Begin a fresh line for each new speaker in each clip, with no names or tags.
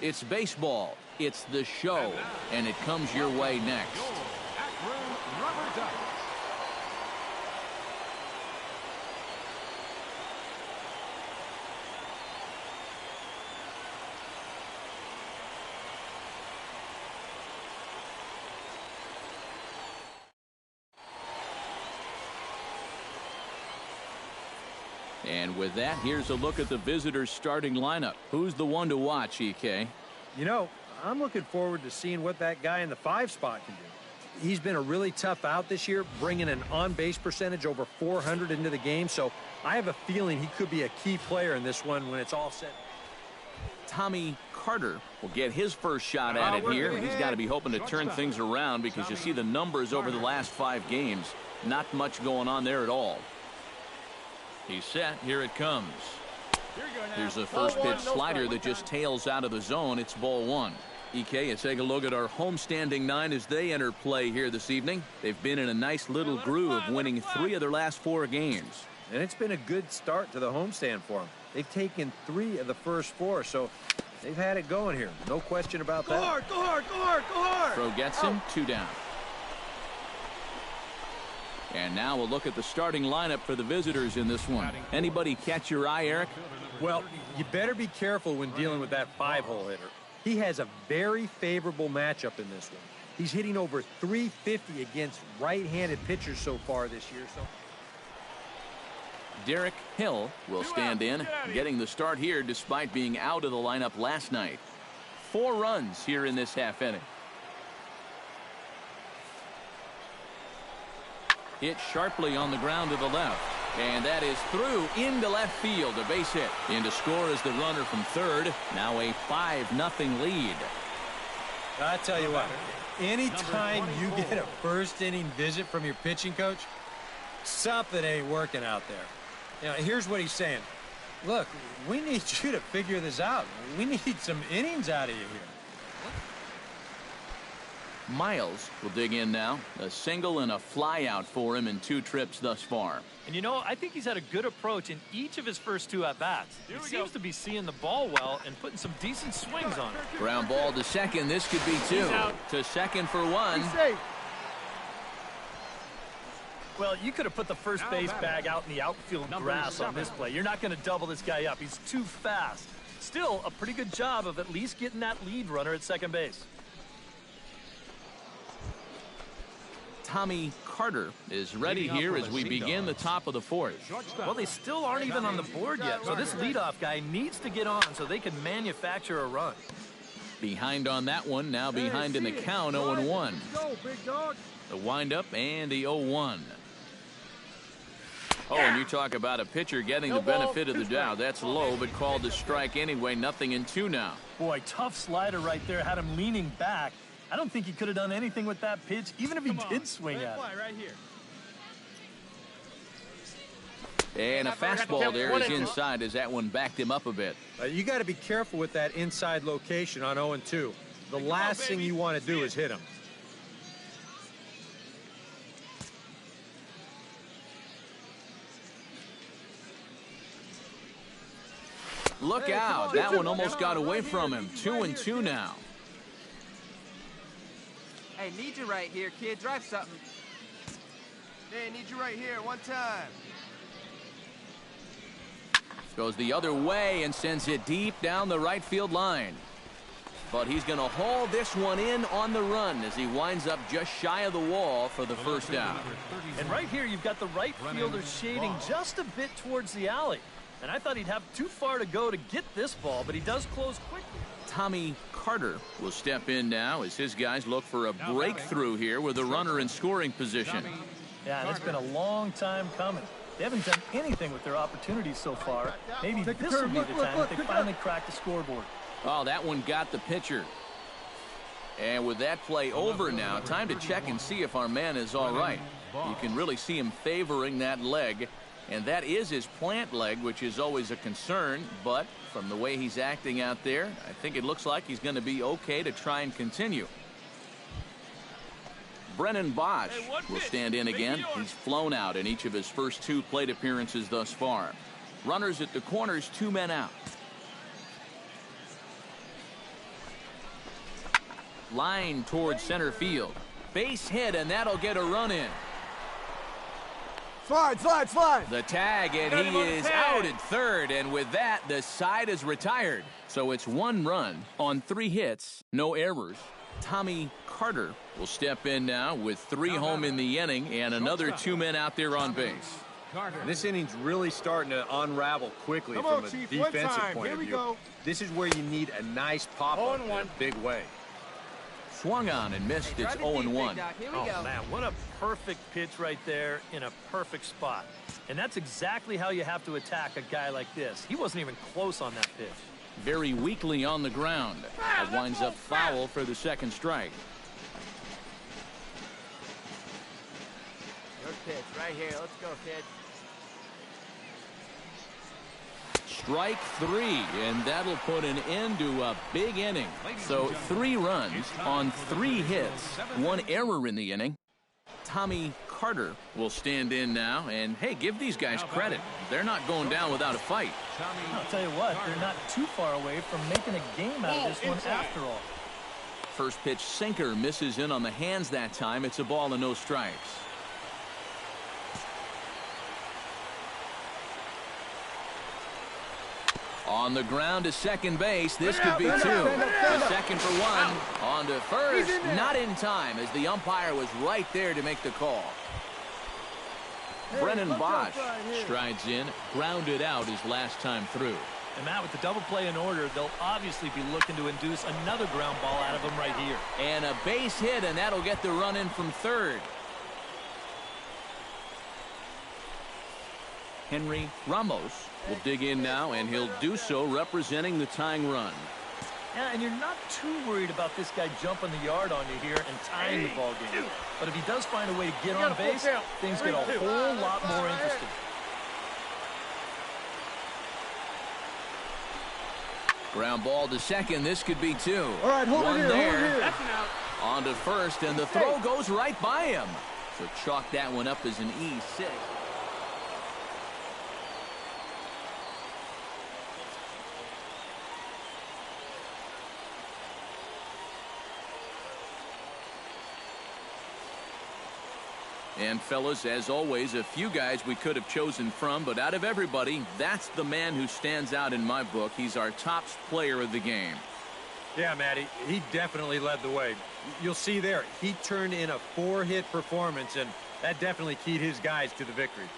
It's baseball. It's the show. And it comes your way next.
Rubber Ducks.
And with that, here's a look at the visitors' starting lineup. Who's the one to watch, EK?
You know, I'm looking forward to seeing what that guy in the 5 spot can do. He's been a really tough out this year, bringing an on-base percentage over 400 into the game, so I have a feeling he could be a key player in this one when it's all set.
Tommy Carter will get his first shot at it here. He's got to be hoping to turn things around because you see the numbers over the last 5 games. Not much going on there at all. He's set. Here it comes. Here's the first pitch slider that just tails out of the zone. It's ball 1. EK, let's take a look at our homestanding 9 as they enter play here this evening. They've been in a nice little groove, winning 3 of their last 4 games.
And it's been a good start to the homestand for them. They've taken 3 of the first 4, so they've had it going here. No question about that.
Go hard, go hard, go hard, go hard.
Throw gets him, 2 down. And now we'll look at the starting lineup for the visitors in this one. Anybody catch your eye, Eric?
Well, you better be careful when dealing with that 5-hole hitter. He has a very favorable matchup in this one. He's hitting over 350 against right-handed pitchers so far this year.
Derek Hill will stand in, getting the start here despite being out of the lineup last night. 4 runs here in this half inning. Hit sharply on the ground to the left. And that is through into left field. A base hit. In to score is the runner from third. Now a 5-0 lead.
I tell you what, anytime you get a first inning visit from your pitching coach, something ain't working out there. You know, here's what he's saying. Look, we need you to figure this out. We need some innings out of you here.
Miles will dig in now. A single and a fly out for him in 2 trips thus far.
And you know, I think he's had a good approach in each of his first 2 at-bats. He seems to be seeing the ball well and putting some decent swings on it.
Ground ball to second. This could be 2. To second for 1.
Well, you could have put the first base bag out in the outfield grass on this play. You're not going to double this guy up. He's too fast. Still, a pretty good job of at least getting that lead runner at second base.
Tommy Carter is ready here as we begin the top of the 4th.
Well, they still aren't even on the board yet, so this leadoff guy needs to get on so they can manufacture a run.
Behind on that one, now behind in the count, 0-1. The windup and the 0-1. Oh, and you talk about a pitcher getting the benefit of the doubt. That's low, but called to strike anyway. 0-2 now.
Boy, tough slider right there. Had him leaning back. I don't think he could have done anything with that pitch, even if he did swing at it.
Right here.
And a fastball there is inside as that one backed him up a bit.
You got to be careful with that inside location on 0-2. The last thing you want to do is hit him.
Look out. That one almost got away from him. 2-2 now.
Hey, need you right here, kid. Drive something.
Hey, need you right here. 1 time.
Goes the other way and sends it deep down the right field line. But he's going to haul this one in on the run as he winds up just shy of the wall for the first out.
And right here, you've got the right fielder shading just a bit towards the alley. And I thought he'd have too far to go to get this ball, but he does close quickly.
Tommy Carter will step in now as his guys look for a breakthrough here with a runner in scoring position.
Yeah, and it's been a long time coming. They haven't done anything with their opportunities so far. Maybe this will be the time that they finally crack the scoreboard.
Oh, that one got the pitcher. And with that play over now, time to check and see if our man is all right. You can really see him favoring that leg. And that is his plant leg, which is always a concern. But from the way he's acting out there, I think it looks like he's going to be okay to try and continue. Brennan Bosch will stand in again. He's flown out in each of his first 2 plate appearances thus far. Runners at the corners, 2 men out. Line towards center field. Base hit, and that'll get a run in.
Slide, slide, slide.
The tag, and he is out at third, and with that, the side is retired. So it's 1 run on 3 hits, no errors. Tommy Carter will step in now with 3 home in the inning and another 2 men out there on base.
This inning's really starting to unravel quickly from a defensive point of view. This is where you need a nice pop-up in a big way.
Swung on and missed. It's 0-1.
Oh, man, what a perfect pitch right there in a perfect spot. And that's exactly how you have to attack a guy like this. He wasn't even close on that pitch.
Very weakly on the ground. That winds up foul for the 2nd strike.
Your pitch right here. Let's go, kid.
Strike 3, and that'll put an end to a big inning. So 3 runs on 3 hits, 1 error in the inning. Tommy Carter will stand in now, and hey, give these guys credit. They're not going down without a fight.
I'll tell you what, they're not too far away from making a game out of this one after all.
First pitch sinker misses in on the hands that time. It's a ball and no strikes. On the ground to second base. This could be 2. The second for 1. On to first. Not in time as the umpire was right there to make the call. Brennan Bosch strides in. Grounded out his last time through.
And Matt, with the double play in order, they'll obviously be looking to induce another ground ball out of him right here.
And a base hit, and that'll get the run in from third. Henry Ramos will dig in now, and he'll do so representing the tying run.
Yeah, and you're not too worried about this guy jumping the yard on you here and tying the ball game. But if he does find a way to get on base, things get a whole lot more interesting.
Ground ball to second. This could be 2.
All right, hold it here,
there.
hold it here.
That's an out.
On to first, and the throw goes right by him. So chalk that one up as an E6. And fellas, as always, a few guys we could have chosen from, but out of everybody, that's the man who stands out in my book. He's our top player of the game.
Yeah, Matty, he definitely led the way. You'll see there, he turned in a 4-hit performance, and that definitely keyed his guys to the victory.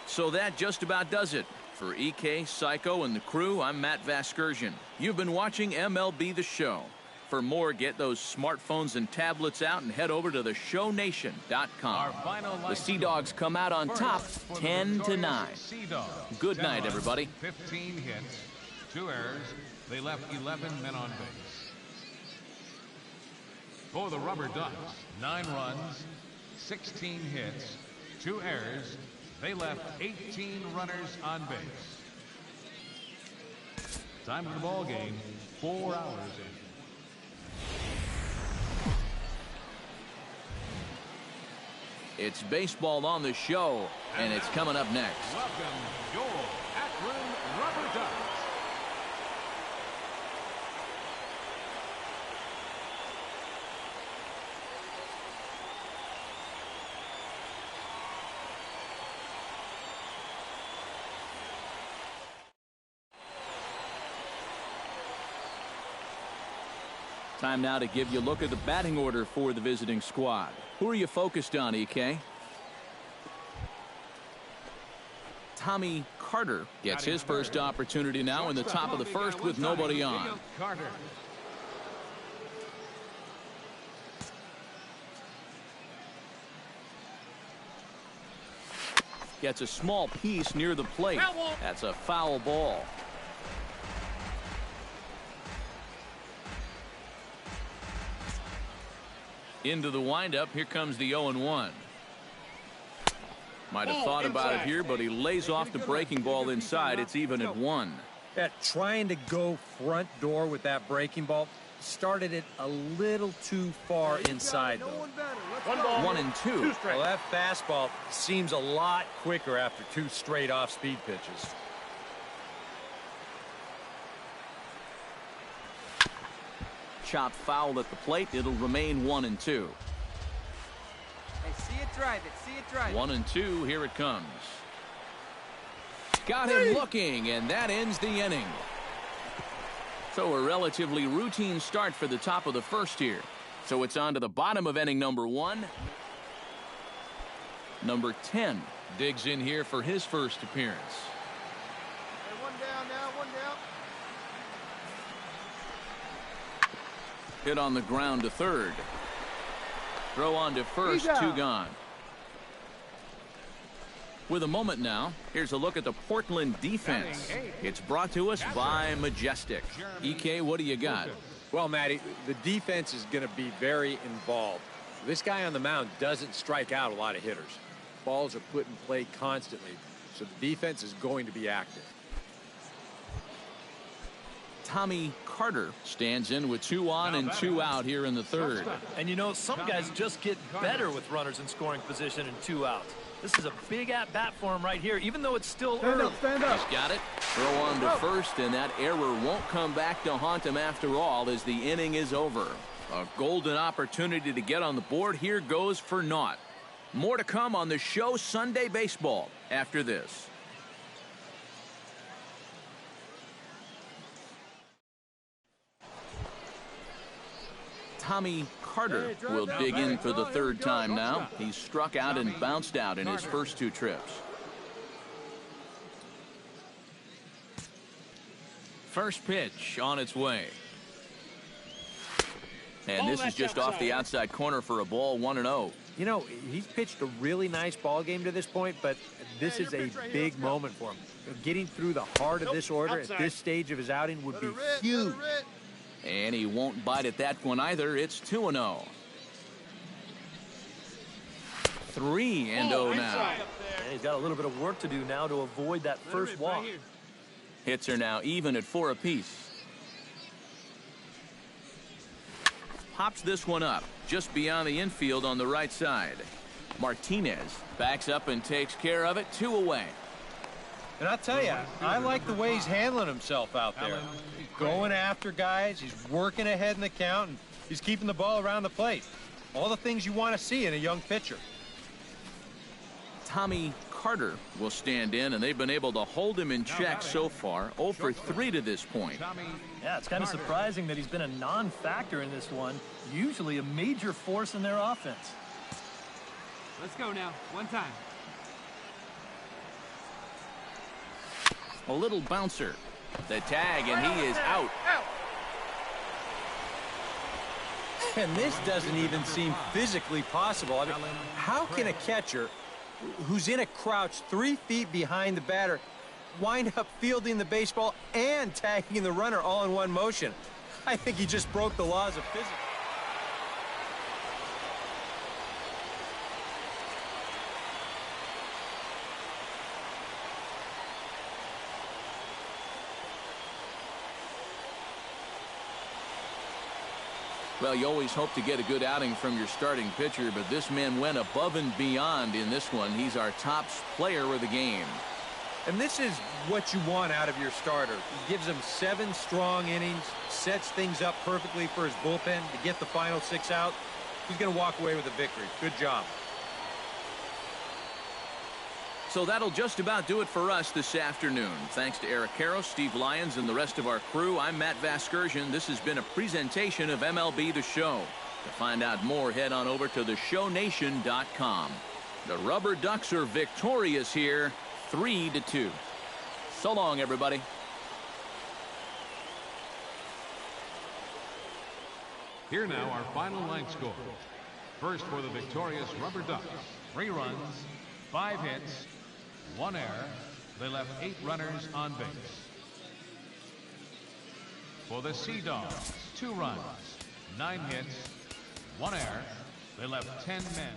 So that just about does it. For EK, Psycho, and the crew, I'm Matt Vasgersian. You've been watching MLB The Show. For more, get those smartphones and tablets out and head over to theshownation.com. The Sea Dogs come out on top 10-9. Good night, everybody.
15 hits, 2 errors. They left 11 men on base. For the Rubber Ducks, 9 runs, 16 hits, 2 errors. They left 18 runners on base. Time of the ball game, 4 hours.
It's baseball on the show, and it's coming up next.
Welcome, your Akron Rubber Ducks.
Time now to give you a look at the batting order for the visiting squad. Who are you focused on, EK? Tommy Carter gets his first opportunity now in the top of the first with nobody on.
Carter.
Gets a small piece near the plate. That's a foul ball. Into the windup. Here comes the 0-1. Might have thought about it here, but he lays off the breaking ball inside. It's even at 1.
Yeah, trying to go front door with that breaking ball started it a little too far inside, though.
1-2.
Well, that fastball seems a lot quicker after 2 straight off-speed pitches.
chop foul at the plate. It'll remain 1-2.
Hey, see it, drive it. See it, drive it.
1-2. Here it comes. Got him looking, and that ends the inning. So a relatively routine start for the top of the first here. So it's on to the bottom of inning number 1. Number 10 digs in here for his first appearance.
Hey, one down now, one down.
Hit on the ground to third. Throw on to first, 2 gone. With a moment now, here's a look at the Portland defense. It's brought to us by Majestic. EK, what do you got?
Well, Matty, the defense is going to be very involved. This guy on the mound doesn't strike out a lot of hitters. Balls are put in play constantly, so the defense is going to be active.
Tommy Carter stands in with 2 on and 2 out here in the third.
And you know, some guys just get better with runners in scoring position and 2 outs. This is a big at-bat for him right here, even though it's still early.
He's got it. Throw on to first, and that error won't come back to haunt him after all as the inning is over. A golden opportunity to get on the board here goes for naught. More to come on the show Sunday Baseball after this. Tommy Carter will dig in for the third time now. He's struck out and bounced out in his first 2 trips. First pitch on its way. And this is just off the outside corner for a ball, 1-0.
You know, he's pitched a really nice ball game to this point, but this is a big moment for him. Getting through the heart of this order at this stage of his outing would be huge.
And he won't bite at that one either. It's 2-0. 3-0 now.
Yeah, he's got a little bit of work to do now to avoid that first walk.
Hits are now even at 4 apiece. Pops this one up just beyond the infield on the right side. Martinez backs up and takes care of it. 2 away.
And I'll tell you, I like the way he's handling himself out there. Going after guys, he's working ahead in the count, and he's keeping the ball around the plate. All the things you want to see in a young pitcher.
Tommy Carter will stand in, and they've been able to hold him in check so far. 0 for 3 to this point.
Yeah, it's kind of surprising that he's been a non-factor in this one. Usually a major force in their offense.
Let's go now. One time.
A little bouncer. The tag, and he is out.
And this doesn't even seem physically possible. I mean, how can a catcher who's in a crouch 3 feet behind the batter wind up fielding the baseball and tagging the runner all in one motion? I think he just broke the laws of physics.
Well, you always hope to get a good outing from your starting pitcher, but this man went above and beyond in this one. He's our top player of the game.
And this is what you want out of your starter. He gives him 7 strong innings, sets things up perfectly for his bullpen to get the final 6 out. He's going to walk away with a victory. Good job.
So that'll just about do it for us this afternoon. Thanks to Eric Karros, Steve Lyons, and the rest of our crew. I'm Matt Vasgersian. This has been a presentation of MLB The Show. To find out more, head on over to theshownation.com. The Rubber Ducks are victorious here, 3-2. So long, everybody.
Here now our final line score. First for the victorious Rubber Ducks. 3 runs, 5 hits, 1 error. They left 8 runners on base. For the Sea Dogs, 2 runs, 9 hits, 1 error. They left 10 men